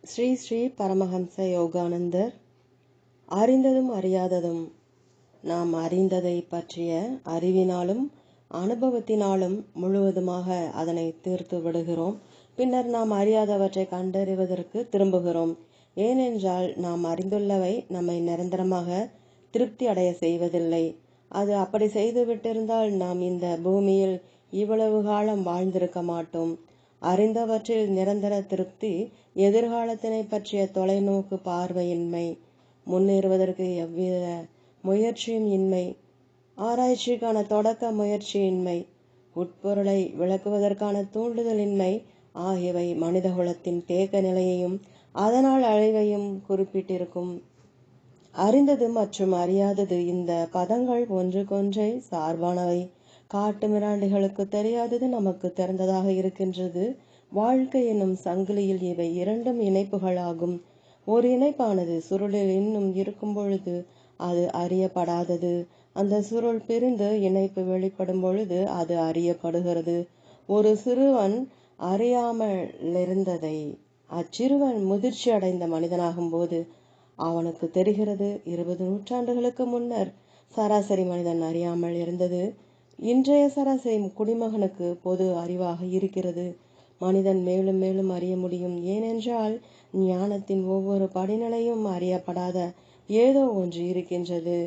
ஸ்ரீ ஸ்ரீ பரமஹம்ச யோகானந்தர். அறிந்ததும் அறியாததும். நாம் அறிந்ததை பற்றிய அறிவினாலும் அனுபவத்தினாலும் முழுவதுமாக அதனை தீர்த்து விடுகிறோம். பின்னர் நாம் அறியாதவற்றை கண்டறிவதற்கு திரும்புகிறோம். ஏனென்றால் நாம் அறிந்துள்ளவை நம்மை நிரந்தரமாக திருப்தி அடைய செய்வதில்லை. அது அப்படி செய்து விட்டிருந்தால் நாம் இந்த பூமியில் இவ்வளவு காலம் வாழ்ந்திருக்க மாட்டோம். அறிந்தவற்றில் நிரந்தர திருப்தி எதிர்காலத்தினை பற்றிய தொலைநோக்கு பார்வையின்மை, முன்னேறுவதற்கு எவ்வித முயற்சியும் இன்மை, ஆராய்ச்சிக்கான தொடக்க முயற்சியின்மை, உட்பொருளை விளக்குவதற்கான தூண்டுதலின்மை ஆகியவை மனிதகுலத்தின் தேக்க நிலையையும் அதனால் அழிவையும் குறிப்பிட்டிருக்கும். அறிந்தது மற்றும் அறியாதது இந்த பதங்கள் ஒன்றுக்கொன்றை சார்பானவை. காட்டு மிராண்டிகளுக்கு தெரியாதது நமக்கு தெரிந்ததாக இருக்கின்றது. வாழ்க்கை என்னும் சங்கிலியில் இவை இரண்டும் இணைப்புகளாகும். ஒரு இணைப்பானது சுருளில் இன்னும் இருக்கும் பொழுது அது அறியப்படாதது. அந்த சுருள் பிரிந்து இணைப்பு வெளிப்படும் பொழுது அது அறியப்படுகிறது. ஒரு சிறுவன் அறியாமலிருந்ததை அச்சிறுவன் முதிர்ச்சி அடைந்த மனிதனாகும் போது அவனுக்கு தெரிகிறது. 20 நூற்றாண்டுகளுக்கு முன்னர் சராசரி மனிதன் அறியாமல் இருந்தது இன்றைய சராசரி குடிமகனுக்கு பொது அறிவாக இருக்கிறது. மனிதன் மேலும் மேலும் அறிய முடியும். ஏனென்றால் ஞானத்தின் ஒவ்வொரு படிநிலையும் அறியப்படாத ஏதோ ஒன்று இருக்கின்றது.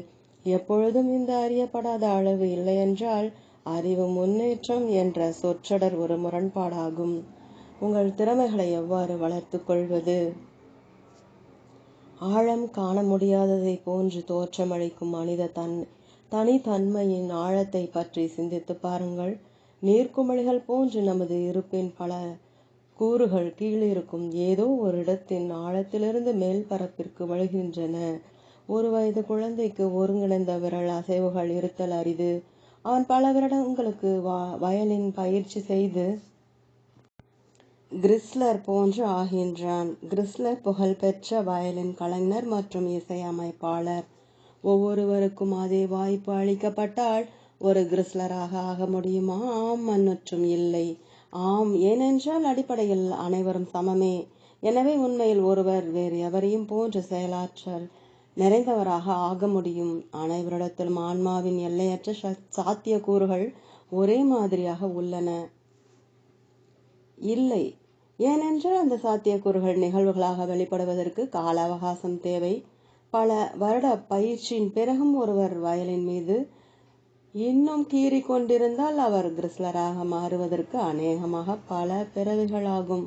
எப்பொழுதும் இந்த அறியப்படாத அளவு இல்லையென்றால் அறிவு முன்னேற்றம் என்ற சொற்றொடர் ஒரு முரண்பாடாகும். உங்கள் திறமைகளை எவ்வாறு வளர்த்து கொள்வது? ஆழம் காண முடியாததை போன்று தோற்றமளிக்கும் மனித தனித்தன்மையின் ஆழத்தை பற்றி சிந்தித்து பாருங்கள். நீர்க்குமிழிகள் போன்று நமது இருப்பின் பல கூறுகள் கீழிருக்கும் ஏதோ ஒரு இடத்தின் ஆழத்திலிருந்து மேல் பரப்பிற்கு வழுகின்றன. 1 வயது குழந்தைக்கு ஒருங்கிணைந்த விரல் அசைவுகள் இருத்தல் அரிது. அவன் பல வருடங்களுக்கு வயலின் பயிற்சி செய்து கிறிஸ்லர் போன்று ஆகின்றான். கிறிஸ்லர் புகழ்பெற்ற வயலின் கலைஞர் மற்றும் இசையமைப்பாளர். ஒவ்வொருவருக்கும் அதே வாய்ப்பு அளிக்கப்பட்டால் ஒரு கிறிஸ்லராக ஆக முடியுமா? ஆம் மற்றும் இல்லை. ஆம் ஏனென்றால் அடிப்படையில் அனைவரும் சமமே. எனவே உண்மையில் ஒருவர் வேறு எவரையும் போன்று செயலாற்றல் நிறைந்தவராக ஆக முடியும். அனைவரிடத்திலும் ஆன்மாவின் எல்லையற்ற சாத்தியக்கூறுகள் ஒரே மாதிரியாக உள்ளன. இல்லை, ஏனென்றால் அந்த சாத்தியக்கூறுகள் நிகழ்வுகளாக வெளிப்படுவதற்கு கால அவகாசம் தேவை. பல வருட பயிற்சியின் பிறகும் ஒருவர் வயலின் மீது இன்னும் கீறி கொண்டிருந்தால் அவர் கிறிஸ்லராக மாறுவதற்கு அநேகமாக பல பிறவிகளாகும்.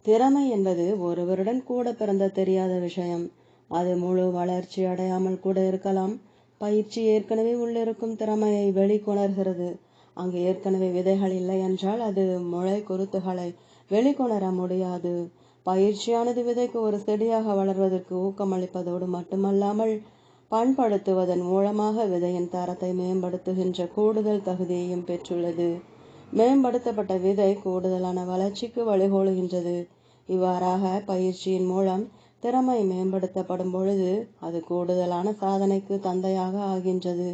திறமை என்பது ஒருவருடன் கூட பிறந்த தெரியாத விஷயம். அது முழு வளர்ச்சி அடையாமல் கூட இருக்கலாம். பயிற்சி ஏற்கனவே உள்ளிருக்கும் திறமையை வெளிக்கொணர்கிறது. அங்கு ஏற்கனவே விதைகள் இல்லை என்றால் அது முளை குருத்துகளை வெளிக்கொணர முடியாது. பயிற்சியானது விதைக்கு ஒரு செடியாக வளர்வதற்கு ஊக்கமளிப்பதோடு மட்டுமல்லாமல் பண்படுத்துவதன் மூலமாக விதையின் தரத்தை மேம்படுத்துகின்ற கூடுதல் தகுதியையும் பெற்றுள்ளது. மேம்படுத்தப்பட்ட விதை கூடுதலான வளர்ச்சிக்கு வழிகோலுகின்றது. இவ்வாறாக பயிற்சியின் மூலம் திறமை மேம்படுத்தப்படும் பொழுது அது கூடுதலான சாதனைக்கு தந்தையாக ஆகின்றது.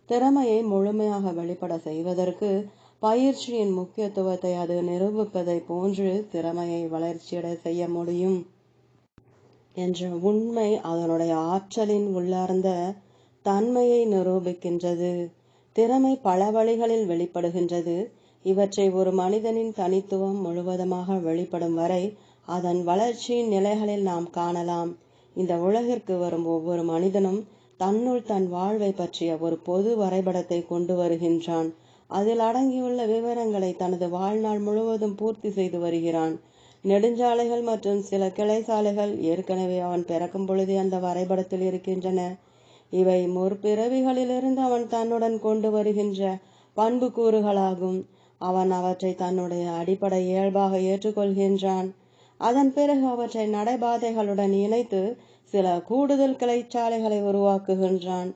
திறமையை முழுமையாக வெளிப்பட செய்வதற்கு பயிற்சியின் முக்கியத்துவத்தை அது நிரூபிப்பதை போன்று திறமையை வளர்ச்சியடை செய்ய முடியும் என்ற உண்மை அதனுடைய ஆற்றலின் உள்ளார்ந்த தன்மையை நிரூபிக்கின்றது. திறமை பல வழிகளில் வெளிப்படுகின்றது. இவற்றை ஒரு மனிதனின் தனித்துவம் முழுவதுமாக வெளிப்படும் வரை அதன் வளர்ச்சியின் நிலைகளில் நாம் காணலாம். இந்த உலகிற்கு வரும் ஒவ்வொரு மனிதனும் தன்னுள் தன் வாழ்வை பற்றிய ஒரு பொது வரைபடத்தை கொண்டு வருகின்றான். அதில் அடங்கியுள்ள விவரங்களை தனது வாழ்நாள் முழுவதும் பூர்த்தி செய்து வருகிறான். நெடுஞ்சாலைகள் மற்றும் சில கிளை சாலைகள் ஏற்கனவே அவன் பிறக்கும் பொழுதே அந்த வரைபடத்தில் இருக்கின்றன. இவை முற்பிறவிகளிலிருந்து அவன் தன்னுடன் கொண்டு வருகின்ற பண்பு கூறுகளாகும். அவன் அவற்றை தன்னுடைய அடிப்படை இயல்பாக ஏற்றுக்கொள்கின்றான். அதன் பிறகு அவற்றை நடைபாதைகளுடன் இணைத்து சில கூடுதல் கிளைச்சாலைகளை உருவாக்குகின்றான்.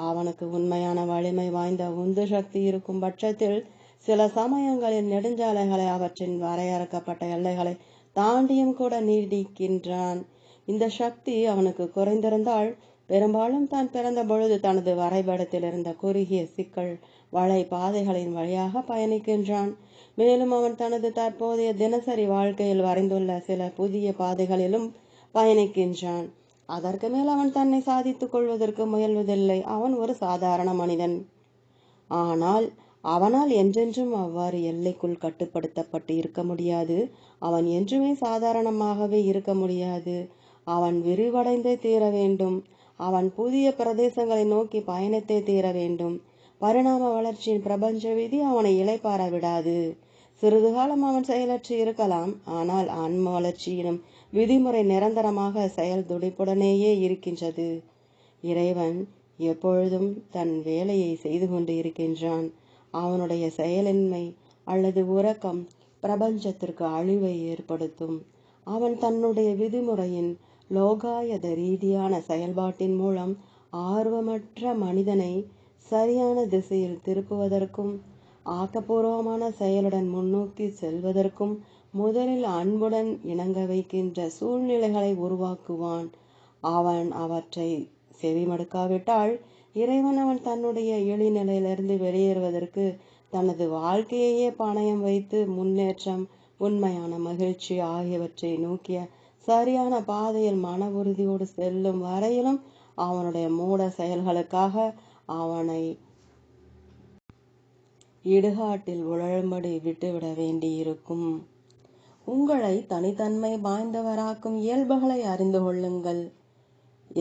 அவனுக்கு உண்மையான வலிமை வாய்ந்த உந்து சக்தி இருக்கும் பட்சத்தில் சில சமயங்களில் நெடுஞ்சாலைகளை அவற்றின் வரையறுக்கப்பட்ட எல்லைகளை தாண்டியும் கூட நீடிக்கின்றான். இந்த சக்தி அவனுக்கு குறைந்திருந்தால் பெரும்பாலும் தான் பிறந்த பொழுது தனது வரைபடத்தில் இருந்த குறுகிய சிக்கல் வலை பாதைகளின் வழியாக பயணிக்கின்றான். மேலும் அவன் தனது தற்போதைய தினசரி வாழ்க்கையில் வரைந்துள்ள சில புதிய பாதைகளிலும் பயணிக்கின்றான். அதற்கு மேல் அவன் தன்னை சாதித்துக் கொள்வதற்கு முயல்வதில்லை. அவன் ஒரு சாதாரண மனிதன். ஆனால் அவனால் என்றென்றும் அவ்வாறு எல்லைக்குள் கட்டுப்படுத்தப்பட்டு இருக்க முடியாது. அவன் என்றுமே சாதாரணமாகவே இருக்க முடியாது. அவன் விரிவடைந்தே தீர வேண்டும். அவன் புதிய பிரதேசங்களை நோக்கி பயணித்தே தீர வேண்டும். பரிணாம வளர்ச்சியின் பிரபஞ்ச விதி அவனை இளைப்பாற விடாது. சிறிது காலம் அவன் செயலற்று இருக்கலாம். ஆனால் ஆன்ம வளர்ச்சியிலும் விதிமுறை நிரந்தரமாக செயல் துடிப்புடனேயே இருக்கின்றது. இறைவன் எப்பொழுதும் தன் வேலையை செய்து கொண்டு இருக்கின்றான். அவனுடைய செயலின்மை அல்லது உறக்கம் பிரபஞ்சத்திற்கு அழிவை ஏற்படுத்தும். அவன் தன்னுடைய விதிமுறையின் லோகாயத ரீதியான செயல்பாட்டின் மூலம் ஆர்வமற்ற மனிதனை சரியான திசையில் திருப்புவதற்கும் ஆக்கப்பூர்வமான செயலுடன் முன்னோக்கி செல்வதற்கும் முதலில் அன்புடன் இணங்க வைக்கின்ற சூழ்நிலைகளை உருவாக்குவான். அவன் அவற்றை செவிமடுக்காவிட்டால் இறைவன் அவன் தன்னுடைய இழிநிலையிலிருந்து வெளியேறுவதற்கு தனது வாழ்க்கையையே பணயம் வைத்து முன்னேற்றம், உண்மையான மகிழ்ச்சி ஆகியவற்றை நோக்கிய சரியான பாதையில் மன உறுதியோடு செல்லும் வரையிலும் அவனுடைய மூட செயல்களுக்காக அவனை இடுகாட்டில் உழலும்படி விட்டுவிட வேண்டியிருக்கும். உங்களை தனித்தன்மை வாய்ந்தவராக்கும் இயல்புகளை அறிந்து கொள்ளுங்கள்.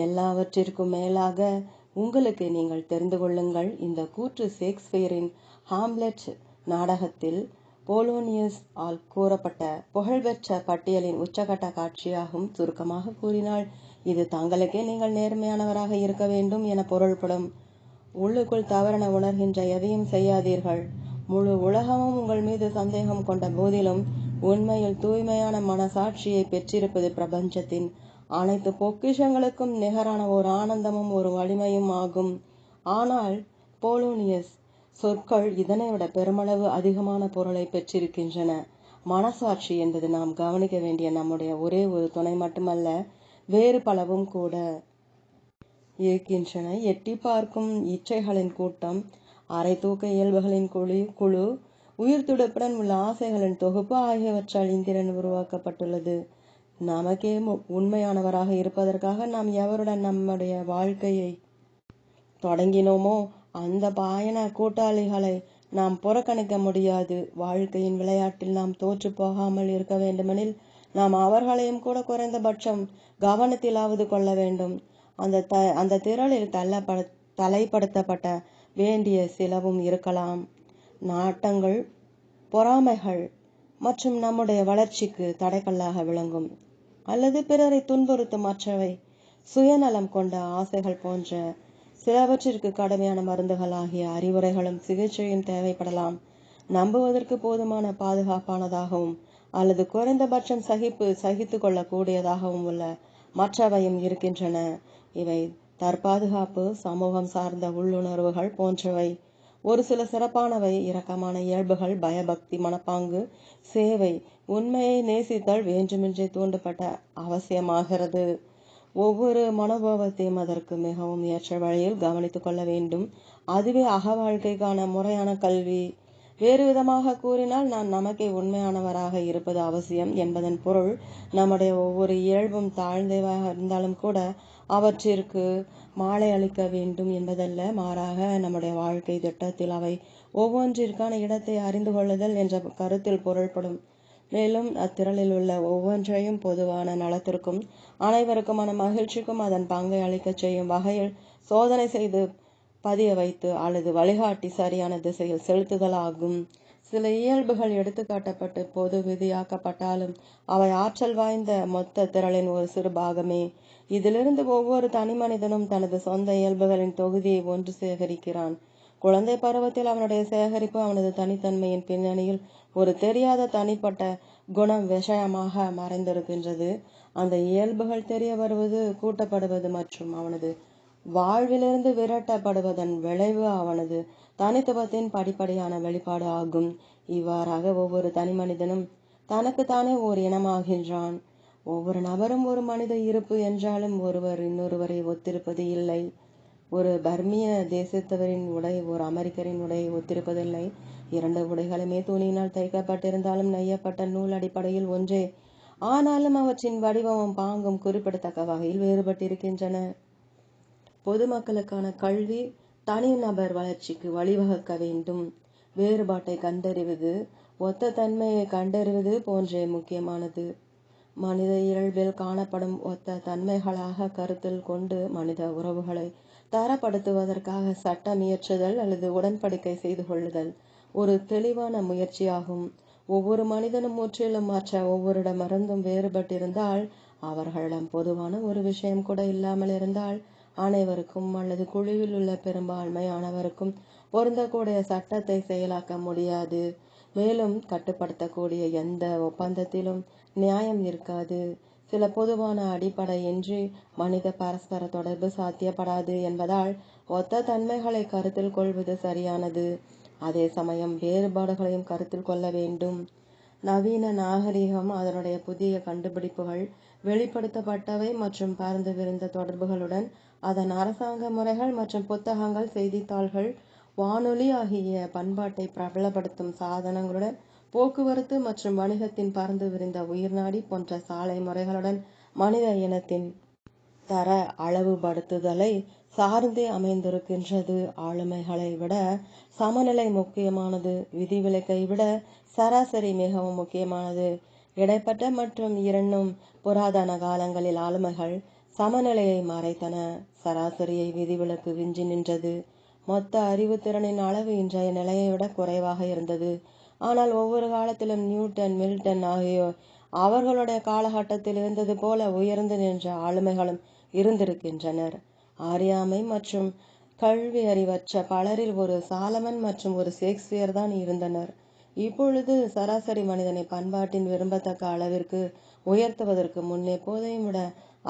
எல்லாவற்றிற்கும் மேலாக உங்களுக்கு நீங்கள் தெரிந்து கொள்ளுங்கள். இந்த கூற்று ஷேக்ஸ்பியரின் ஹாம்லெட் நாடகத்தில் போலோனியஸ் ஆல் கூறப்பட்ட புகழ்பெற்ற பட்டியலின் உச்சகட்ட காட்சியாகும். சுருக்கமாக கூறினால் இது தங்களுக்கே நீங்கள் நேர்மையானவராக இருக்க வேண்டும் என பொருள்படும். உள்ளுக்குள் தவறென உணர்கின்ற எதையும் செய்யாதீர்கள். முழு உலகமும் உங்கள் மீது சந்தேகம் கொண்ட போதிலும் உண்மையில் தூய்மையான மனசாட்சியை பெற்றிருப்பது பிரபஞ்சத்தின் அனைத்து பொக்கிஷங்களுக்கும் நிகரான ஒரு ஆனந்தமும் ஒரு வலிமையும் ஆகும். ஆனால் போலோனியஸ் சொற்கள் இதனைவிட பெருமளவு அதிகமான பொருளை பெற்றிருக்கின்றன. மனசாட்சி என்பது நாம் கவனிக்க வேண்டிய நம்முடைய ஒரே ஒரு துணை மட்டுமல்ல, வேறு பலவும் கூட இருக்கின்றன. எட்டி பார்க்கும் இச்சைகளின் கூட்டம், அரை தூக்க இயல்புகளின் குழு, உயிர் துடுப்புடன் உள்ள ஆசைகளின் தொகுப்பு ஆகியவற்றால் இந்திரன் உருவாக்கப்பட்டுள்ளது. நமக்கே உண்மையானவராக இருப்பதற்காக நாம் எவருடன் நம்முடைய வாழ்க்கையை தொடங்கினோமோ அந்த பயண கூட்டாளிகளை நாம் புறக்கணிக்க முடியாது. வாழ்க்கையின் விளையாட்டில் நாம் தோற்று போகாமல் இருக்க வேண்டுமெனில் நாம் அவர்களையும் கூட குறைந்தபட்சம் கவனத்திலாவது கொள்ள வேண்டும். அந்த திரளில் தலைப்படுத்தப்பட்ட வேண்டிய சிலவும் இருக்கலாம். நாட்டங்கள், பொறாமைகள் மற்றும் நம்முடைய வளர்ச்சிக்கு தடைக்கல்லாக விளங்கும் அல்லது பிறரை துன்புறுத்தும் மற்றவை, சுயநலம் கொண்ட ஆசைகள் போன்ற சிலவற்றிற்கு கடுமையான மருந்துகள் ஆகிய அறிவுரைகளும் சிகிச்சையும் தேவைப்படலாம். நம்புவதற்கு போதுமான பாதுகாப்பானதாகவும் அல்லது குறைந்தபட்சம் சகித்து கொள்ளக்கூடியதாகவும் உள்ள மற்றவையும் இருக்கின்றன. இவை தற்பாதுகாப்பு, சமூகம் சார்ந்த உள்ளுணர்வுகள் போன்றவை. ஒரு சில சிறப்பானவை இரக்கமான இயல்புகள், பயபக்தி, மனப்பாங்கு, சேவை, உண்மையை நேசித்தல் வேண்டுமென்றே தூண்டப்பட்ட அவசியமாகிறது. ஒவ்வொரு மனோபாவத்தையும் அதற்கு மிகவும் ஏற்ற வழியில் கவனித்துக் கொள்ள வேண்டும். அதுவே அக வாழ்க்கைக்கான முறையான கல்வி. வேறு விதமாக கூறினால், நான் நமக்கே உண்மையானவராக இருப்பது அவசியம் என்பதன் பொருள் நம்முடைய ஒவ்வொரு இயல்பும் தாழ்ந்தவாக இருந்தாலும் கூட அவற்றிற்கு மாலை அளிக்க வேண்டும் என்பதல்ல. மாறாக நம்முடைய வாழ்க்கை திட்டத்தில் அவை ஒவ்வொன்றிற்கான இடத்தை அறிந்து கொள்ளுதல் என்ற கருத்தில் பொருள்படும். மேலும் அத்திரளில் உள்ள ஒவ்வொன்றையும் பொதுவான நலத்திற்கும் அனைவருக்குமான மகிழ்ச்சிக்கும் அதன் பங்கை அளிக்கச் செய்யும் வகையில் சோதனை செய்து பதிய வைத்து அல்லது வழிகாட்டி சரியான திசையில் செலுத்துதல் ஆகும். சில இயல்புகள் எடுத்துக்காட்டப்பட்டு பொது விதியாக்கப்பட்டாலும் அவை ஆற்றல் வாய்ந்த மொத்த திரளின் ஒரு சிறு பாகமே. இதிலிருந்து ஒவ்வொரு தனி மனிதனும் தனது சொந்த இயல்புகளின் தொகுதியை ஒன்று சேகரிக்கிறான். குழந்தை பருவத்தில் அவனுடைய சேகரிப்பு அவனது தனித்தன்மையின் பின்னணியில் ஒரு தெரியாத தனிப்பட்ட குணம் விஷயமாக மறைந்திருக்கின்றது. அந்த இயல்புகள் தெரிய வருவது, கூட்டப்படுவது மற்றும் அவனது வாழ்விலிருந்து விரட்டப்படுவதன் விளைவு அவனது தனித்துவத்தின் படிப்படியான வெளிப்பாடு ஆகும். இவ்வாறாக ஒவ்வொரு தனி மனிதனும் தனக்குத்தானே ஓர் இனமாகின்றான். ஒவ்வொரு நபரும் ஒரு மனித இருப்பு என்றாலும் ஒருவர் இன்னொருவரை ஒத்திருப்பது இல்லை. ஒரு பர்மிய தேசத்தவரின் உடை ஒரு அமெரிக்கரின் உடையை ஒத்திருப்பதில்லை. இரண்டு உடைகளுமே துணியினால் தைக்கப்பட்டிருந்தாலும் நெய்யப்பட்ட நூல் அடிப்படையில் ஒன்றே. ஆனாலும் அவற்றின் வடிவமும் பாங்கும் குறிப்பிடத்தக்க வகையில் வேறுபட்டிருக்கின்றன. பொதுமக்களுக்கான கல்வி தனிநபர் வளர்ச்சிக்கு வழிவகுக்க வேண்டும். வேறுபாட்டை கண்டறிவது, ஒத்த தன்மையை கண்டறிவது போன்றே முக்கியமானது. மனித இயல்பில் காணப்படும் ஒத்த தன்மைகளாக கருத்தில் கொண்டு மனித உறவுகளை தரப்படுத்துவதற்காக சட்டம் இயற்றுதல் அல்லது உடன்படிக்கை செய்து கொள்ளுதல் ஒரு தெளிவான முயற்சியாகும். ஒவ்வொரு மனிதனும் முற்றிலும் மற்ற ஒவ்வொருடமிருந்தும் வேறுபட்டிருந்தால், அவர்களிடம் பொதுவான ஒரு விஷயம் கூட இல்லாமல் இருந்தால், அனைவருக்கும் அல்லது குழுவில் உள்ள பெரும்பான்மையானவருக்கும் பொருந்தக்கூடிய சட்டத்தை செயலாக்க முடியாது. மேலும் கட்டுப்படுத்தக்கூடிய எந்த ஒப்பந்தத்திலும் நியாயம் இருக்காது. சில பொதுவான அடிப்படையின்றி மனித பரஸ்பர தொடர்பு சாத்தியப்படாது என்பதால் ஒத்த தன்மைகளை கருத்தில் கொள்வது சரியானது. அதே சமயம் வேறுபாடுகளையும் கருத்தில் கொள்ள வேண்டும். நவீன நாகரிகம் அதனுடைய புதிய கண்டுபிடிப்புகள், வெளிப்படுத்தப்பட்டவை மற்றும் பரந்து விரிந்த தொடர்புகளுடன் அதன் அரசாங்க முறைகள் மற்றும் புத்தகங்கள், செய்தித்தாள்கள், வானொலி ஆகிய பண்பாட்டை பிரபலப்படுத்தும் சாதனங்களுடன், போக்குவரத்து மற்றும் வணிகத்தின் பரந்து விரிந்த உயிர்நாடி போன்ற சாலை முறைகளுடன் மனித இனத்தின் தர அளவுபடுத்துதலை சார்ந்தே அமைந்திருக்கின்றது. ஆளுமைகளை விட சமநிலை முக்கியமானது. விதிவிலக்கை விட சராசரி மிகவும் முக்கியமானது. இடைப்பட்ட மற்றும் இரண்டும் புராதன காலங்களில் ஆளுமைகள் சமநிலையை மறைத்தன. சராசரியை விதிவிலக்கு விஞ்சி நின்றது. மொத்த அறிவுத்திறனின் அளவு இன்றைய நிலையை விட குறைவாக இருந்தது. ஆனால் ஒவ்வொரு காலத்திலும் நியூட்டன், மில்டன் ஆகியோர் அவர்களுடைய காலகட்டத்தில் இருந்தது போல உயர்ந்து நின்ற ஆளுமைகளும் இருந்திருக்கின்றனர். அறியாமை மற்றும் கல்வி அறிவற்ற பலரில் ஒரு சாலமன் மற்றும் ஒரு ஷேக்ஸ்பியர் தான் இருந்தனர். இப்பொழுது சராசரி மனிதனை பண்பாட்டின் விரும்பத்தக்க அளவிற்கு உயர்த்துவதற்கு முன்னே போதையும் விட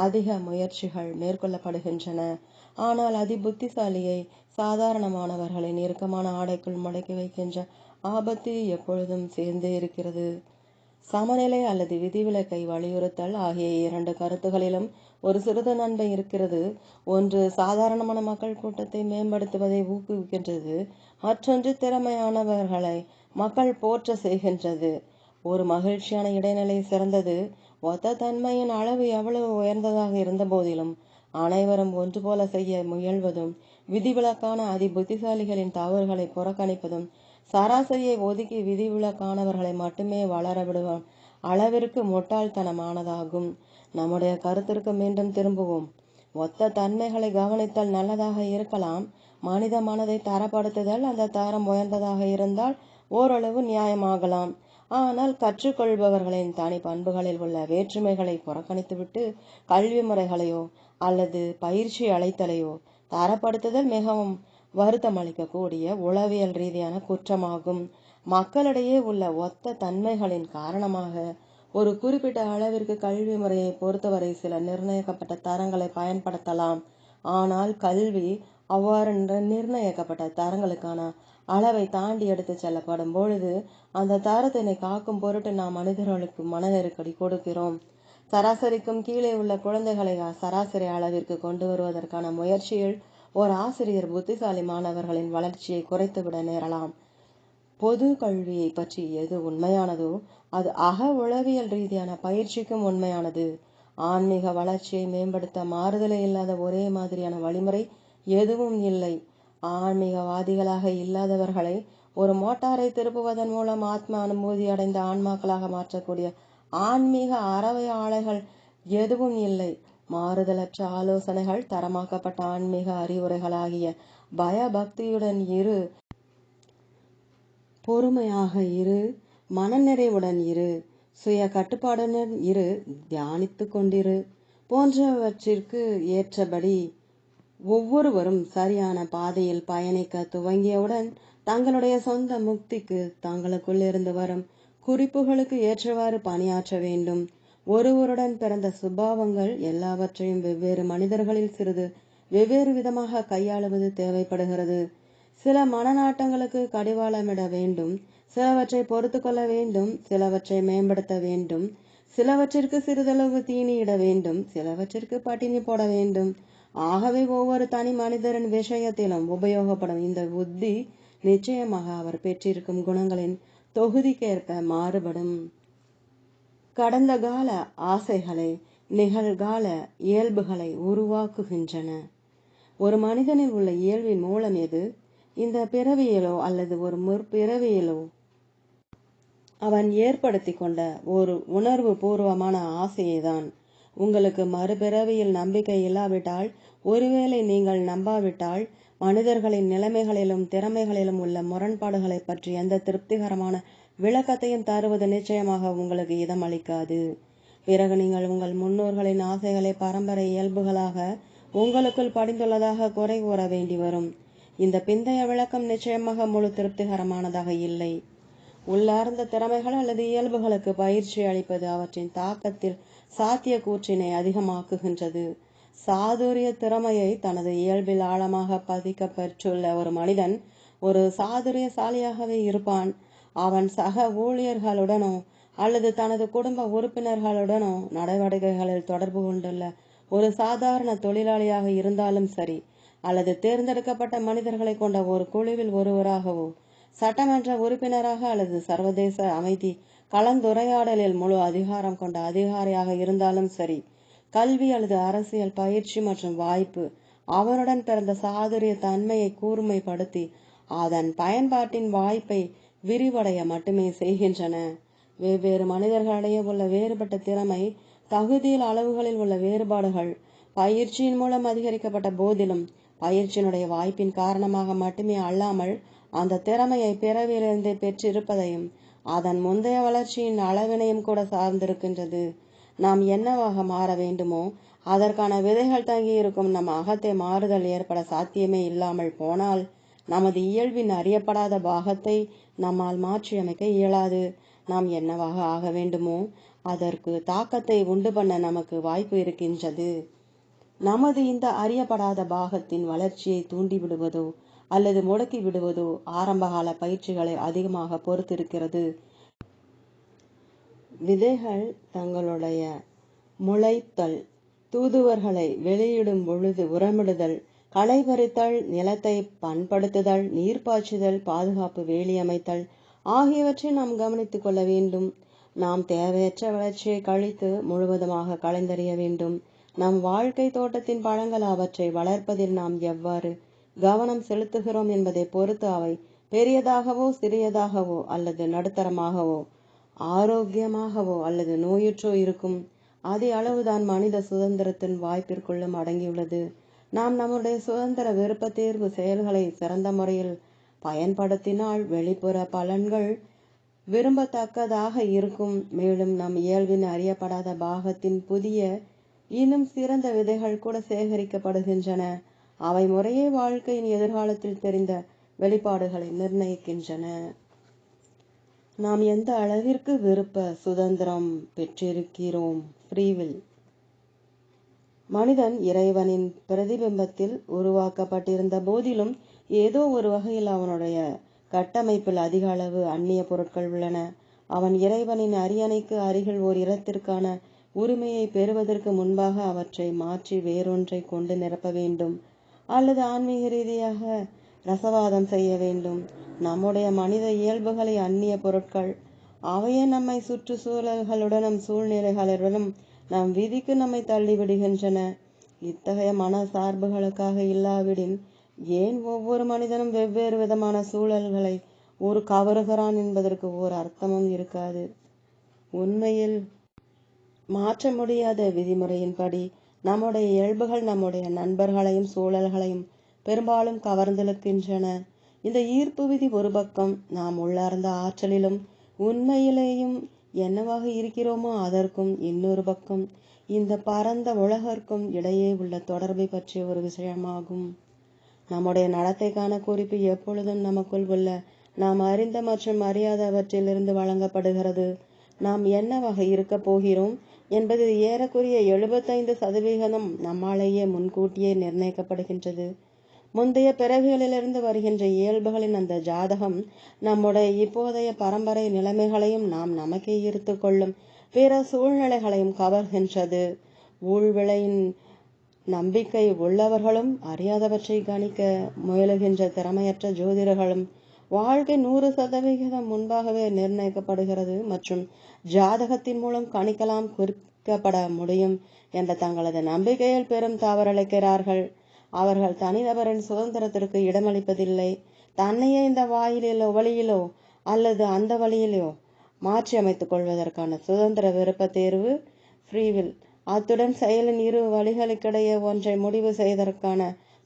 அதிக முயற்சிகள் மேற்கொள்ளப்படுகின்றன. ஆனால் புத்திசாலியை சாதாரணமானவர்களை நெருக்கமான ஆடைக்குள் முடக்கி வைக்கின்ற ஆபத்து எப்பொழுதும் சேர்ந்தே இருக்கிறது. சமநிலை அல்லது விதிவிலக்கை வலியுறுத்தல் ஆகிய இரண்டு கருத்துகளிலும் ஒரு சிறிது நன்மை இருக்கிறது. ஒன்று சாதாரணமான மக்கள் கூட்டத்தை மேம்படுத்துவதை ஊக்குவிக்கின்றது, மற்றொன்று திறமையானவர்களை மக்கள் போற்ற செய்கின்றது. ஒரு மகிழ்ச்சியான இடைநிலை சிறந்தது. ஒத்த தன்மையின் அளவு எவ்வளவு உயர்ந்ததாக இருந்த போதிலும் அனைவரும் ஒன்று போல செய்ய முயல்வதும், விதிவிலக்கான புத்திசாலிகளின் தவறுகளை புறக்கணிப்பதும், சராசரியை ஒதுக்கி விதிவிலக்கானவர்களை மட்டுமே வளர விடுவோம் அளவிற்கு முட்டாள்தனமானதாகும். நம்முடைய கருத்திற்கு மீண்டும் திரும்புவோம். ஒத்த தன்மைகளை கவனித்தல் நல்லதாக இருக்கலாம். மனித மனதை தரப்படுத்துதல் அந்த தரம் உயர்ந்ததாக இருந்தால் ஓரளவு நியாயமாகலாம். ஆனால் கற்றுக்கொள்பவர்களின் தனி பண்புகளில் உள்ள வேற்றுமைகளை புறக்கணித்துவிட்டு கல்வி முறைகளையோ அல்லது பயிற்சி அளித்தலையோ தரப்படுத்துதல் மிகவும் வருத்தம் அளிக்கக்கூடிய உளவியல் ரீதியான குற்றமாகும். மக்களிடையே உள்ள ஒத்த தன்மைகளின் காரணமாக ஒரு குறிப்பிட்ட அளவிற்கு கல்வி முறையை பொறுத்தவரை சில நிர்ணயிக்கப்பட்ட தரங்களை பயன்படுத்தலாம். ஆனால் கல்வி அவ்வாறு நிர்ணயிக்கப்பட்ட தரங்களுக்கான அளவை தாண்டி எடுத்து செல்லப்படும் பொழுது அந்த தரத்தினை காக்கும் பொருட்டு நாம் மனிதர்களுக்கு மன நெருக்கடி கொடுக்கிறோம். சராசரிக்கும் கீழே உள்ள குழந்தைகளை சராசரி அளவிற்கு கொண்டு வருவதற்கான முயற்சியில் ஒரு ஆசிரியர் புத்திசாலி மாணவர்களின் வளர்ச்சியை குறைத்துவிட நேரலாம். பொது கல்வியை பற்றி எது உண்மையானதோ அது அக உளவியல் ரீதியான பயிற்சிக்கும் உண்மையானது. ஆன்மீக வளர்ச்சியை மேம்படுத்த மாறுதலே இல்லாத ஒரே மாதிரியான வழிமுறை எதுவும் இல்லை. ஆன்மீகவாதிகளாக இல்லாதவர்களை ஒரு மோட்டாரை திருப்புவதன் மூலம் ஆத்ம அனுபூதி அடைந்த ஆன்மாக்களாக மாற்றக்கூடிய ஆன்மீக அறவை ஆலைகள் எதுவும் இல்லை. மாறுதலற்ற ஆலோசனைகள், தரமாக்கப்பட்ட ஆன்மீக அறிவுரைகளாகிய பயபக்தியுடன் இரு, பொறுமையாக இரு, மனநிறைவுடன் இரு, சுய கட்டுப்பாடுடன் இரு, தியானித்து கொண்டிரு போன்றவற்றிற்கு ஏற்றபடி ஒவ்வொருவரும் சரியான பாதையில் பயணிக்க துவங்கியவுடன் தங்களுடைய சொந்த முக்திக்கு தங்களுக்குள் இருந்து வரும் குறிப்புகளுக்கு ஏற்றவாறு பணியாற்ற வேண்டும். ஒருவருடன் பிறந்த சுபாவங்கள் எல்லாவற்றையும் வெவ்வேறு மனிதர்களில் சிறிது வெவ்வேறு விதமாக கையாளுவது தேவைப்படுகிறது. சில மனநாட்டங்களுக்கு கடிவாளமிட வேண்டும், சிலவற்றை பொறுத்து கொள்ள வேண்டும், சிலவற்றை மேம்படுத்த வேண்டும், சிலவற்றிற்கு சிறிதளவு தீனியிட வேண்டும், சிலவற்றிற்கு பட்டினி போட வேண்டும். ஆகவே ஒவ்வொரு தனி மனிதரின் விஷயத்திலும் உபயோகப்படும் இந்த புத்தி நிச்சயமாக அவர் பெற்றிருக்கும் குணங்களின் தொகுதிக்கேற்ப மாறுபடும். கடந்த கால ஆசைகளை நிகழ்கால இயல்புகளை உருவாக்குகின்றன. ஒரு மனிதனில் உள்ள இயல்பின் மூலம் எது? இந்த பிறவியிலோ அல்லது ஒரு முற்பிறவியிலோ அவன் ஏற்படுத்தி கொண்ட ஒரு உணர்வு பூர்வமான ஆசையைதான். உங்களுக்கு மறுபிறவியில் நம்பிக்கை இல்லாவிட்டால், ஒருவேளை நீங்கள் நம்பாவிட்டால், மனிதர்களின் நிலைமைகளிலும் திறமைகளிலும் உள்ள முரண்பாடுகளை பற்றி எந்த திருப்திகரமான விளக்கத்தையும் தருவது நிச்சயமாக உங்களுக்கு இதம் அளிக்காது. பிறகு நீங்கள் உங்கள் முன்னோர்களின் ஆசைகளை பரம்பரை இயல்புகளாக உங்களுக்குள் படிந்துள்ளதாக குறை கூற வேண்டி வரும். இந்த பிந்தைய விளக்கம் நிச்சயமாக முழு திருப்திகரமானதாக இல்லை. உள்ளார்ந்த திறமைகள் அல்லது இயல்புகளுக்கு பயிற்சி அளிப்பது அவற்றின் தாக்கத்தில் சாத்திய கூற்றினை அதிகமாக்குகின்றது. சாதுரிய திறமையை தனது இயல்பில் ஆழமாக பதிக்க பெற்றுள்ள ஒரு மனிதன் ஒரு சாதுரியசாலியாகவே இருப்பான். அவன் சக ஊழியர்களுடனோ அல்லது தனது குடும்ப உறுப்பினர்களுடனோ நடவடிக்கைகளில் தொடர்பு கொண்டுள்ள ஒரு சாதாரண தொழிலாளியாக இருந்தாலும் சரி, அல்லது தேர்ந்தெடுக்கப்பட்ட மனிதர்களை கொண்ட ஒரு குழுவில் ஒருவராகவோ, சட்டமன்ற உறுப்பினராக அல்லது சர்வதேச அமைதி கலந்துரையாடலில் முழு அதிகாரம் கொண்ட அதிகாரியாக இருந்தாலும் சரி, கல்வி அல்லது அரசியல் பயிற்சி மற்றும் வாய்ப்பு அவனுடன் பிறந்த சாதுரிய தன்மையை கூர்மைப்படுத்தி அதன் பயன்பாட்டின் வாய்ப்பை விரிவடைய மட்டுமே செய்கின்றன. வெவ்வேறு மனிதர்களிடையே உள்ள வேறுபட்ட திறமை தகுதியில் அளவுகளில் உள்ள வேறுபாடுகள் பயிற்சியின் மூலம் அதிகரிக்கப்பட்ட போதிலும், பயிற்சியினுடைய வாய்ப்பின் காரணமாக மட்டுமே அல்லாமல் அந்த திறமையை பிறவியிலிருந்தே பெற்றிருப்பதையும் அதன் முந்தைய வளர்ச்சியின் அளவினையும் கூட சார்ந்திருக்கின்றது. நாம் என்னவாக மாற வேண்டுமோ அதற்கான விதைகள் தங்கி இருக்கும் நம் அகத்தை மாறுதல் ஏற்பட சாத்தியமே இல்லாமல் போனால், நமது இயல்பின் அறியப்படாத பாகத்தை நம்மால் மாற்றியமைக்க இயலாது. நாம் என்னவாக ஆக வேண்டுமோ அதற்கு தாக்கத்தை உண்டு பண்ண நமக்கு வாய்ப்பு இருக்கின்றது. நமது இந்த அறியப்படாத பாகத்தின் வளர்ச்சியை தூண்டிவிடுவதோ அல்லது முடக்கி விடுவதோ ஆரம்பகால பயிற்சிகளை அதிகமாக பொறுத்திருக்கிறது. விதைகள் தங்களுடைய முளைத்தல், தூதுவர்களை வெளியிடும் பொழுது உரமிடுதல், களை பறித்தல், நிலத்தை பண்படுத்துதல், நீர் பாய்ச்சுதல், பாதுகாப்பு வேலி அமைத்தல் ஆகியவற்றை நாம் கவனித்துக் கொள்ள வேண்டும். நாம் தேவையற்ற வளர்ச்சியை கழித்து முழுவதுமாக களைந்தறிய வேண்டும். நம் வாழ்க்கை தோட்டத்தின் பழங்கள் அவற்றை வளர்ப்பதில் நாம் எவ்வாறு கவனம் செலுத்துகிறோம் என்பதை பொறுத்து அவை பெரியதாகவோ சிறியதாகவோ அல்லது நடுத்தரமாகவோ ஆரோக்கியமாகவோ அல்லது நோயுற்றோ இருக்கும். அதே அளவுதான் மனித சுதந்திரத்தின் வாய்ப்பிற்குள்ளும் அடங்கியுள்ளது. நாம் நம்முடைய சுதந்திர விருப்ப தேர்வு செயல்களை சிறந்த முறையில் பயன்படுத்தினால் வெளிப்புற பலன்கள் விரும்பத்தக்கதாக இருக்கும். மேலும் நம் இயல்பின் அறியப்படாத பாகத்தின் புதிய இன்னும் சிறந்த விதைகள் கூட சேகரிக்கப்படுகின்றன. அவை முறையே வாழ்க்கையின் எதிர்காலத்தில் தெரிந்த வெளிப்பாடுகளை நிர்ணயிக்கின்றன. நாம் எந்த அளவிற்கு விருப்ப சுதந்திரம் பெற்றிருக்கிறோம்? ஃப்ரீவில். மனிதன் இறைவனின் பிரதிபிம்பத்தில் உருவாக்கப்பட்டிருந்த போதிலும் ஏதோ ஒரு வகையில் அவனுடைய கட்டமைப்பில் அதிக அளவு அந்நிய பொருட்கள் உள்ளன. அவன் இறைவனின் அரியணைக்கு அருகில் ஓர் இடத்திற்கான உரிமையை பெறுவதற்கு முன்பாக அவற்றை மாற்றி வேறொன்றை கொண்டு நிரப்ப வேண்டும், அல்லது ஆன்மீக ரீதியாக ரசவாதம் செய்ய வேண்டும். நம்முடைய மனித இயல்புகளை அந்நிய பொருட்கள், அவையே நம்மை சுற்றுச்சூழல்களுடனும் சூழ்நிலைகளுடனும் நம் விதிக்கு நம்மை தள்ளிவிடுகின்றன. இத்தகைய மன சார்புகளுக்காக இல்லாவிடின் ஏன் ஒவ்வொரு மனிதனும் வெவ்வேறு விதமான சூழல்களை ஒரு கவருகிறான் என்பதற்கு ஓர் அர்த்தமும் இருக்காது. உண்மையில் மாற்ற முடியாத விதிமுறையின்படி நம்முடைய இயல்புகள் நம்முடைய நண்பர்களையும் சூழல்களையும் பெரும்பாலும் கவர்ந்திழுக்கின்றன. இந்த ஈர்ப்பு விதி ஒரு பக்கம், நாம் உள்ளார்ந்த ஆற்றலிலும் உண்மையிலேயும் என்னவாக இருக்கிறோமோ அதற்கும் இன்னொரு பக்கம், இந்த பரந்த உலகிற்கும் இடையே உள்ள தொடர்பை பற்றிய ஒரு விஷயமாகும். நம்முடைய நடத்தைக்கான குறிப்பு எப்பொழுதும் நமக்குள் உள்ள நாம் அறிந்த மற்றும் அறியாதவற்றிலிருந்து வழங்கப்படுகிறது. நாம் என்னவாக இருக்க போகிறோம் என்பது ஏறக்குறைய 75% நம்மாலேயே முன்கூட்டியே நிர்ணயிக்கப்படுகின்றது. முந்தைய பிறவிகளிலிருந்து வருகின்ற இயல்புகளின் அந்த ஜாதகம் நம்முடைய இப்போதைய பரம்பரை நிலைமைகளையும் நாம் நமக்கே ஈர்த்து கொள்ளும் பிற சூழ்நிலைகளையும் கவர்கின்றது. ஊழ்விளையின் நம்பிக்கை உள்ளவர்களும் அறியாதவற்றை கணிக்க முயலுகின்ற திறமையற்ற ஜோதிடர்களும் வாழ்க்கை 100% முன்பாகவே நிர்ணயிக்கப்படுகிறது மற்றும் ஜாதகத்தின் மூலம் கணிக்கலாம், குறிக்கப்பட முடியும் என்ற தங்களது நம்பிக்கையில் பெரும் தவறிழைக்கிறார்கள். அவர்கள் தனிநபரின் சுதந்திரத்திற்கு இடமளிப்பதில்லை. தன்னையே இந்த வழியிலோ அல்லது அந்த வழியிலோ மாற்றி அமைத்துக் கொள்வதற்கான சுதந்திர விருப்ப தேர்வு ஃப்ரீவில், அத்துடன் செயலின் இரு வழிகளுக்கிடையே ஒன்றை முடிவு செய்வதற்கான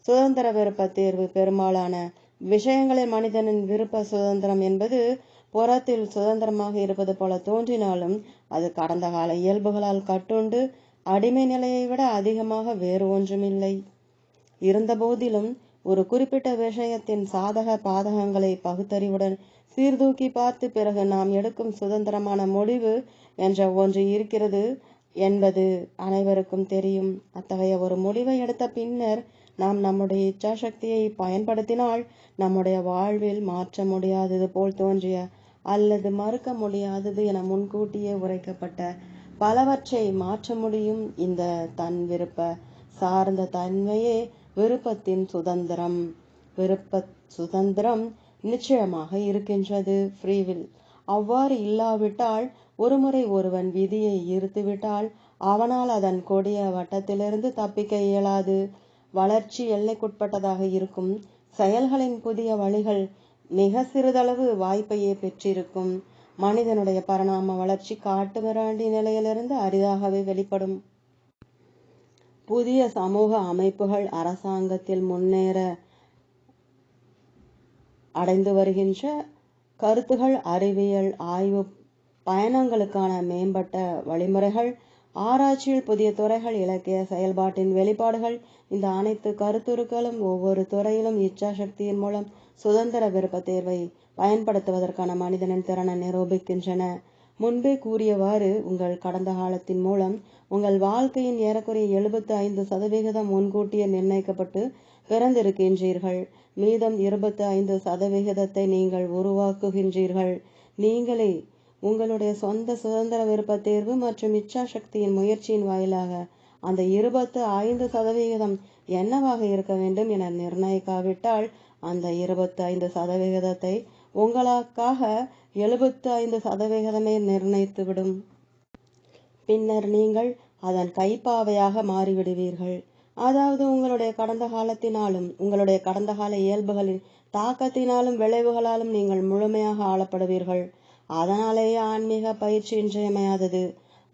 சுதந்திர விருப்ப தேர்வு. பெரும்பாலான விஷயங்களில் மனிதனின் விருப்ப சுதந்திரம் என்பது புறத்தில் சுதந்திரமாக இருப்பது போல தோன்றினாலும் அது கடந்த கால இயல்புகளால் கட்டுண்டு அடிமை நிலையை விட அதிகமாக வேறு ஒன்றுமில்லை. இருந்த போதிலும் ஒரு குறிப்பிட்ட விஷயத்தின் சாதக பாதகங்களை பகுத்தறிவுடன் சீர்தூக்கி பார்த்து பிறகு நாம் எடுக்கும் சுதந்திரமான முடிவு என்ற ஒன்று இருக்கிறது என்பது அனைவருக்கும் தெரியும். அத்தகைய ஒரு முடிவை எடுத்த பின்னர் நாம் நம்முடைய இச்சாசக்தியை பயன்படுத்தினால் நம்முடைய வாழ்வில் மாற்ற முடியாதது போல் தோன்றிய அல்லது மறுக்க முடியாதது என முன்கூட்டியே உரைக்கப்பட்ட பலவற்றை மாற்ற முடியும். இந்த தன் விருப்ப சார்ந்த தன்மையே விருப்பத்தின் சுதந்திரம். விருப்ப சுதந்திரம் நிச்சயமாக இருக்கின்றது ஃப்ரீவில். அவ்வாறு இல்லாவிட்டால், ஒருமுறை ஒருவன் விதியை ஈர்த்துவிட்டால் அவனால் அதன் கொடிய வட்டத்திலிருந்து தப்பிக்க இயலாது. வளர்ச்சி எல்லைக்குட்பட்டதாக இருக்கும். செயல்களின் புதிய வழிகள் மிக சிறிதளவு வாய்ப்பையே பெற்றிருக்கும். மனிதனுடைய பரிணாம வளர்ச்சி காட்டு மிராண்டி நிலையிலிருந்து அரிதாகவே வெளிப்படும். புதிய சமூக அமைப்புகள் அரசாங்கத்தில் முன்னேற அடைந்து வருகின்ற கருத்துகள், அறிவியல் ஆய்வு பயணங்களுக்கான மேம்பட்ட வழிமுறைகள், ஆராய்ச்சியில் புதிய துறைகள், இலக்கிய செயல்பாட்டின் வெளிப்பாடுகள், இந்த அனைத்து கருத்துருக்களும் ஒவ்வொரு துறையிலும் இச்சாசக்தியின் மூலம் சுதந்திர விருப்ப தேர்வை பயன்படுத்துவதற்கான மனிதனின் திறனை நிரூபிக்கின்றன. முன்பே கூறியவாறு உங்கள் கடந்த காலத்தின் மூலம் உங்கள் வாழ்க்கையின் ஏறக்குறைய 75% முன்கூட்டியே நிர்ணயிக்கப்பட்டு பிறந்திருக்கின்றீர்கள். மீதம் 25% நீங்கள் உருவாக்குகின்றீர்கள். நீங்களே உங்களுடைய சொந்த சுதந்திர விருப்ப தேர்வு மற்றும் இச்சாசக்தியின் முயற்சியின் வாயிலாக அந்த 25% என்னவாக இருக்க வேண்டும் என நிர்ணயிக்காவிட்டால் அந்த 25% உங்களுக்காக 75% நிர்ணயித்துவிடும். பின்னர் நீங்கள் அதன் கைப்பாவையாக மாறிவிடுவீர்கள். அதாவது உங்களுடைய கடந்த காலத்தினாலும் உங்களுடைய கடந்த கால இயல்புகளின் தாக்கத்தினாலும் விளைவுகளாலும் நீங்கள் முழுமையாக ஆளப்படுவீர்கள். அதனாலேயே ஆன்மீக பயிற்சி இன்றியமையாதது.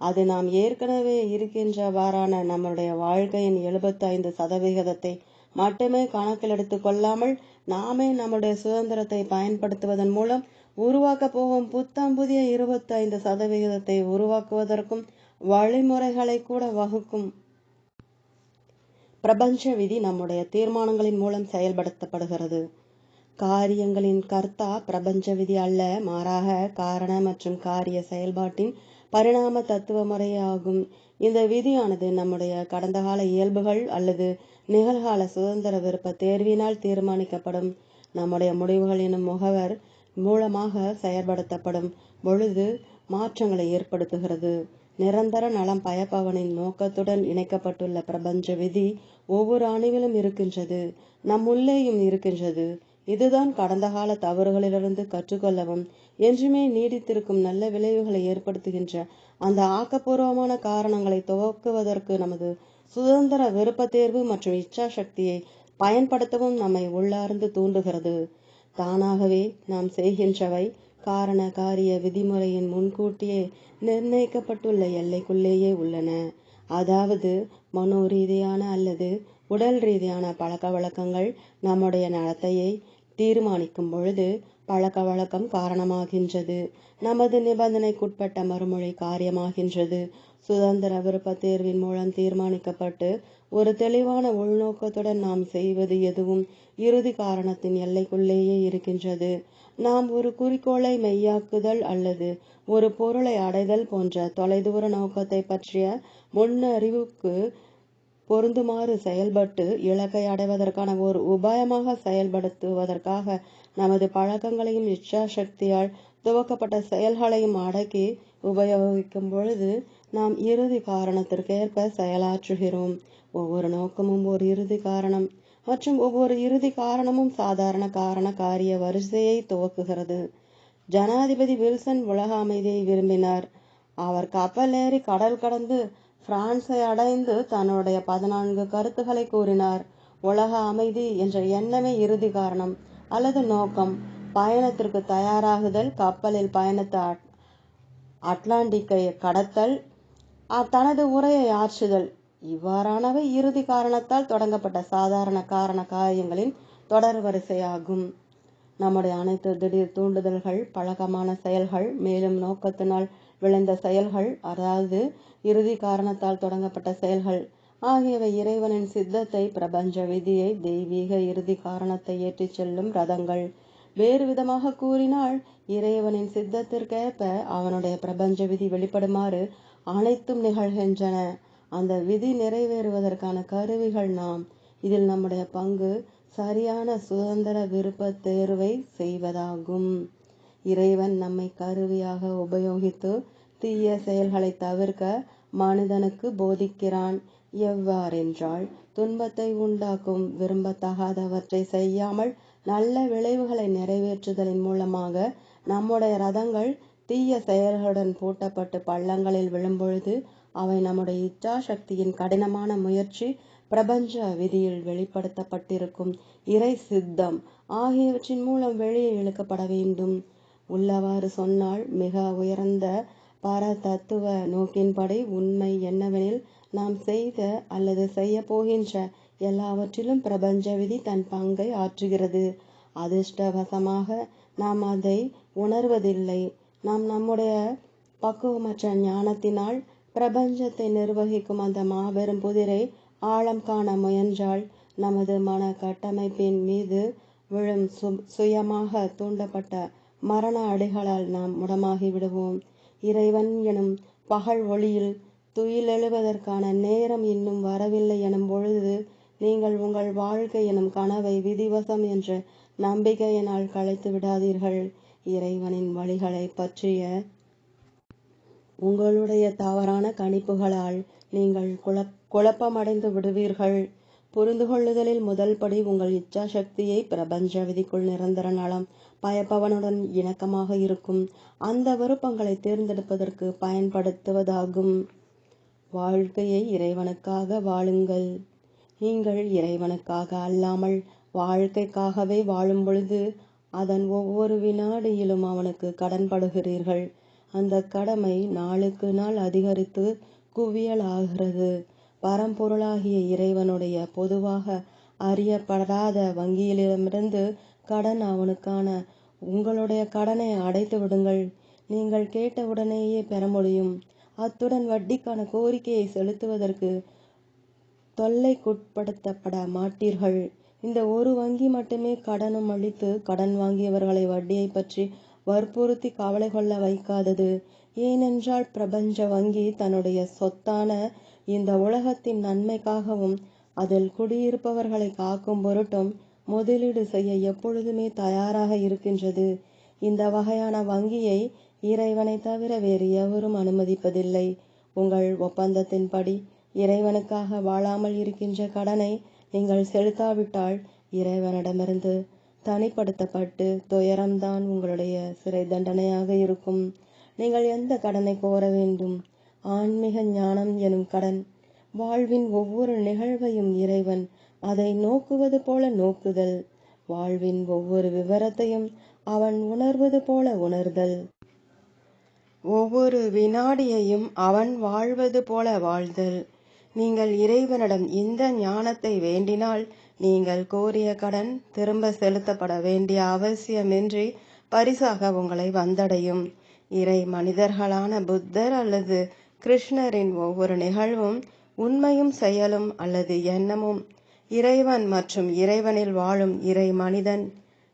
அது நாம் ஏற்கனவே இருக்கின்றவாறான நம்முடைய வாழ்க்கையின் 75% மட்டுமே கணக்கில் எடுத்துக் கொள்ளாமல் நாமே நம்முடைய சுதந்திரத்தை பயன்படுத்துவதன் மூலம் உருவாக்க போகும் புத்தம் புதிய 25% உருவாக்குவதற்கும் வழிமுறைகளை கூட வகுக்கும். பிரபஞ்ச விதி நம்முடைய தீர்மானங்களின் மூலம் செயல்படுத்தப்படுகிறது. காரியங்களின் கர்த்தா பிரபஞ்ச விதி அல்ல, மாறாக காரண மற்றும் காரிய செயல்பாட்டின் பரிணாம தத்துவ முறையே ஆகும். இந்த விதியானது நம்முடைய கடந்த கால இயல்புகள் அல்லது நிகழ்கால சுதந்திர விருப்ப தேர்வினால் தீர்மானிக்கப்படும். நம்முடைய முடிவுகள் எனும் முகவர் மூலமாக செயற்படுத்தப்படும் பொழுது மாற்றங்களை ஏற்படுத்துகிறது. நிரந்தர நலம் பயப்பவனின் நோக்கத்துடன் இணைக்கப்பட்டுள்ள பிரபஞ்ச விதி ஒவ்வொரு அணுவிலும் இருக்கின்றது, நம் உள்ளேயும் இருக்கின்றது. இதுதான் கடந்த கால தவறுகளிலிருந்து கற்றுக்கொள்ளவும் என்றுமே நீடித்திருக்கும் நல்ல விளைவுகளை ஏற்படுத்துகின்ற அந்த ஆக்கப்பூர்வமான காரணங்களை துவக்குவதற்கு நமது சுதந்திர விருப்ப தேர்வு மற்றும் இச்சாசக்தியை பயன்படுத்தவும் நம்மை உள்ளார்ந்து தூண்டுகிறது. தானாகவே நாம் செய்கின்றவை காரண காரிய விதிமுறையின் முன்கூட்டியே நிர்ணயிக்கப்பட்டுள்ள எல்லைக்குள்ளேயே உள்ளன. அதாவது மனோரீதியான அல்லது உடல் ரீதியான பழக்க வழக்கங்கள் நம்முடைய நடத்தையை தீர்மானிக்கும் பொழுது பழக்க வழக்கம் காரணமாகின்றது. நமது நிபந்தனைக்குட்பட்ட மறுமொழி காரியமாகின்றது. சுதந்திர விருப்ப தேர்வின் மூலம் தீர்மானிக்கப்பட்டு ஒரு தெளிவான உள்நோக்கத்துடன் நாம் செய்வது எதுவும் இறுதி காரணத்தின் எல்லைக்குள்ளேயே இருக்கின்றது. நாம் ஒரு குறிக்கோளை மெய்யாக்குதல் அல்லது ஒரு பொருளை அடைதல் போன்ற தொலைதூர நோக்கத்தை பற்றிய முன்னறிவுக்கு பொருந்துமாறு செயல்பட்டு இலக்கை அடைவதற்கான ஒரு உபாயமாக செயல்படுத்துவதற்காக நமது பழக்கங்களையும் இச்சாசக்தியால் துவக்கப்பட்ட செயல்களையும் அடக்கி உபயோகிக்கும் பொழுது நாம் இறுதி காரணத்திற்கேற்ப செயலாற்றுகிறோம். ஒவ்வொரு நோக்கமும் ஒரு இறுதி காரணம். மற்றும் ஒவ்வொரு இறுதி காரணமும் சாதாரண காரண காரிய வரிசையை துவக்குகிறது. ஜனாதிபதி வில்சன் உலக அமைதியை விரும்பினார். அவர் கப்பல் ஏறி கடல் கடந்து பிரான்சை அடைந்து தன்னுடைய 14 கருத்துக்களை கூறினார். உலக அமைதி என்ற எண்ணமே இறுதி காரணம் அல்லது நோக்கம். பயணத்திற்கு தயாராகுதல், கப்பலில் பயணித்த அட்லாண்டிக்கை கடத்தல், தனது உரையை ஆற்றுதல், இவ்வாறானவை இறுதி காரணத்தால் தொடங்கப்பட்ட சாதாரண காரண காரியங்களின் தொடர் வரிசையாகும். நம்முடைய அனைத்து திடீர் தூண்டுதல்கள், பழக்கமான செயல்கள், மேலும் நோக்கத்தினால் விளைந்த செயல்கள், அதாவது இறுதி காரணத்தால் தொடங்கப்பட்ட செயல்கள் ஆகியவை இறைவனின் சித்தத்தை, பிரபஞ்ச விதியை, தெய்வீக இறுதி காரணத்தை ஏற்றிச் செல்லும் ரதங்கள். வேறு விதமாக கூறினால், இறைவனின் சித்தத்திற்கேற்ப அவனுடைய பிரபஞ்ச விதி வெளிப்படுமாறு அனைத்தும் நிகழ்கின்றன. அந்த விதி நிறைவேறுவதற்கான கருவிகள் நாம். இதில் நம்முடைய பங்கு சரியான சுதந்திர விருப்ப தேர்வை செய்வதாகும். இறைவன் நம்மை கருவியாக உபயோகித்து தீய செயல்களை தவிர்க்க மனிதனுக்கு போதிக்கிறான். எவ்வாறென்றால், துன்பத்தை உண்டாக்கும் விரும்பத்தகாதவற்றை செய்யாமல் நல்ல விளைவுகளை நிறைவேற்றுதலின் மூலமாக நம்முடைய ரதங்கள் தீய செயல்களுடன் பூட்டப்பட்டு பள்ளங்களில் விழும்பொழுது அவை நம்முடைய இச்சா சக்தியின் கடினமான முயற்சி, பிரபஞ்ச விதியில் வெளிப்படுத்தப்பட்டிருக்கும் இறை சித்தம் ஆகியவற்றின் மூலம் வெளியே இழுக்கப்பட வேண்டும். உள்ளவாறு சொன்னால், மிக உயர்ந்த பர தத்துவ நோக்கின்படி உண்மை என்னவெனில், நாம் செய்த அல்லது செய்ய போகின்ற எல்லாவற்றிலும் பிரபஞ்ச விதி தன் பங்கை ஆற்றுகிறது. அதிர்ஷ்டவசமாக நாம் அதை உணர்வதில்லை. நாம் நம்முடைய பக்குவமற்ற ஞானத்தினால் பிரபஞ்சத்தை நிர்வகிக்கும் அந்த மாபெரும் புதிரை ஆழம் காண முயன்றால், நமது மன கட்டமைப்பின் மீது விழும் சுயமாக தூண்டப்பட்ட மரண அடிகளால் நாம் முடமாகி விடுவோம். இறைவன் எனும் பகல் ஒளியில் துயிலெழுவதற்கான நேரம் இன்னும் வரவில்லை எனும் பொழுது, நீங்கள் உங்கள் வாழ்க்கை எனும் கனவை விதிவசம் என்ற நம்பிக்கையினால் கலைத்து விடாதீர்கள். இறைவனின் வழிகளை பற்றிய உங்களுடைய தவறான கணிப்புகளால் நீங்கள் குழப்பமடைந்து விடுவீர்கள். புரிந்து கொள்ளுதலில் முதல் படி உங்கள் இச்சா சக்தியை பிரபஞ்ச விதிக்குள் நிரந்தர நலம் பயப்பவனுடன் இணக்கமாக இருக்கும் அந்த விருப்பங்களை தேர்ந்தெடுப்பதற்கு பயன்படுத்துவதாகும். வாழ்க்கையை இறைவனுக்காக வாழுங்கள். நீங்கள் இறைவனுக்காக அல்லாமல் வாழ்க்கைக்காகவே வாழும் பொழுது அதன் ஒவ்வொரு வினாடியிலும் அவனுக்கு கடன்படுகிறீர்கள். அந்த கடமை நாளுக்கு நாள் அதிகரித்து குவியலாகிறது. பரம்பொருளாகிய இறைவனுடைய பொதுவாக அறியப்படாத வங்கியிலிருந்து கடன் அவனுக்கான உங்களுடைய கடனை அடைத்து விடுங்கள். நீங்கள் கேட்டவுடனேயே பெற முடியும். அத்துடன் வட்டிக்கான கோரிக்கையை செலுத்துவதற்கு தொல்லைக்குட்படுத்தப்பட மாட்டீர்கள். இந்த ஒரு வங்கி மட்டுமே கடனும் அளித்து கடன் வாங்கியவர்களை வட்டியை பற்றி வற்புறுத்தி கவலை கொள்ள வைக்காதது. ஏனென்றால் பிரபஞ்ச வங்கி தன்னுடைய சொத்தான இந்த உலகத்தின் நன்மைக்காகவும் அதில் குடியிருப்பவர்களை காக்கும் பொருட்டும் முதலீடு செய்ய எப்பொழுதுமே தயாராக இருக்கின்றது. இந்த வகையான வங்கியை இறைவனை தவிர வேறு எவரும் அனுமதிப்பதில்லை. உங்கள் ஒப்பந்தத்தின்படி இறைவனுக்காக வாழாமல் இருக்கின்ற கடனை நீங்கள் செலுத்தாவிட்டால் இறைவனிடமிருந்து தனிப்படுத்தப்பட்டு துயரம்தான் உங்களுடைய சிறை தண்டனையாக இருக்கும். நீங்கள் எந்த கடனை கோர வேண்டும்? ஆன்மீக ஞானம் எனும் கடன். வாழ்வின் ஒவ்வொரு நிகழ்வையும் இறைவன் அதை நோக்குவது போல நோக்குதல். வாழ்வின் ஒவ்வொரு விவரத்தையும் அவன் உணர்வது போல உணர்தல். ஒவ்வொரு வினாடியையும் அவன் வாழ்வது போல வாழ்தல். நீங்கள் இறைவனிடம் இந்த ஞானத்தை வேண்டினால் நீங்கள் கோரிய கடன் திரும்ப செலுத்தப்பட வேண்டிய அவசியமின்றி பரிசாக உங்களை வந்தடையும். இறை மனிதர்களான புத்தர் அல்லது கிருஷ்ணரின் ஒவ்வொரு நிகழ்வும் உண்மையும் செயலும் அல்லது எண்ணமும் இறைவன் மற்றும் இறைவனில் வாழும் இறை மனிதன்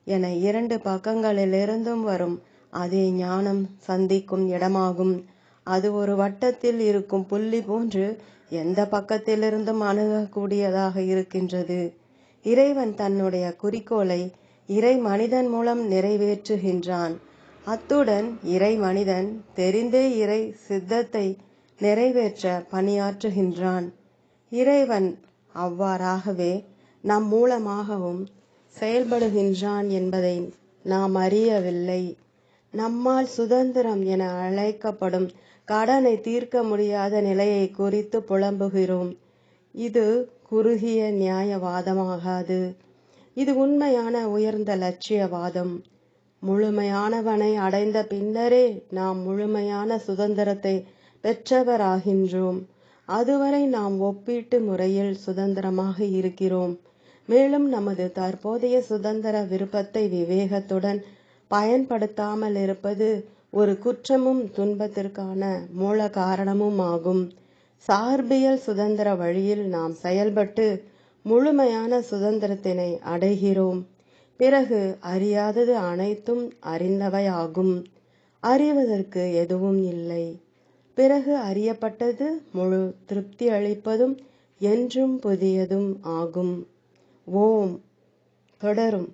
என 2 பக்கங்களிலிருந்தும் வரும் அதே ஞானம் சந்திக்கும் இடமாகும். அது ஒரு வட்டத்தில் இருக்கும் புள்ளி போன்று எந்த பக்கத்திலிருந்தும் அணுகக்கூடியதாக இருக்கின்றது. இறைவன் தன்னுடைய குறிக்கோளை இறை மனிதன் மூலம் நிறைவேற்றுகின்றான். அத்துடன் இறை மனிதன் தெரிந்தே இறை சித்தத்தை நிறைவேற்ற பணியாற்றுகின்றான். இறைவன் அவ்வாறாகவே நம் மூலமாகவும் செயல்படுகின்றான் என்பதை நாம் அறியவில்லை. நம்மால் சுதந்திரம் என அழைக்கப்படும் கடனை தீர்க்க முடியாத நிலையை குறித்து புலம்புகிறோம். இது குறுகிய நியாயவாதமாகாது. இது உண்மையான உயர்ந்த லட்சியவாதம். முழுமையானவனை அடைந்த பின்னரே நாம் முழுமையான சுதந்திரத்தை பெற்றவராகின்றோம். அதுவரை நாம் ஒப்பீட்டு முறையில் சுதந்திரமாக இருக்கிறோம். மேலும் நமது தற்போதைய சுதந்திர விருப்பத்தை விவேகத்துடன் பயன்படுத்தாமல் இருப்பது ஒரு குற்றமும் துன்பத்திற்கான மூல காரணமும் ஆகும். சார்பியல் சுதந்திர வழியில் நாம் செயல்பட்டு முழுமையான சுதந்திரத்தினை அடைகிறோம். பிறகு அறியாதது அனைத்தும் அறிந்தவையாகும். அறிவதற்கு எதுவும் இல்லை. பிறகு அறியப்பட்டது முழு திருப்தி அளிப்பதும் என்றும் புதியதும் ஆகும். ஓம் தொடரும்.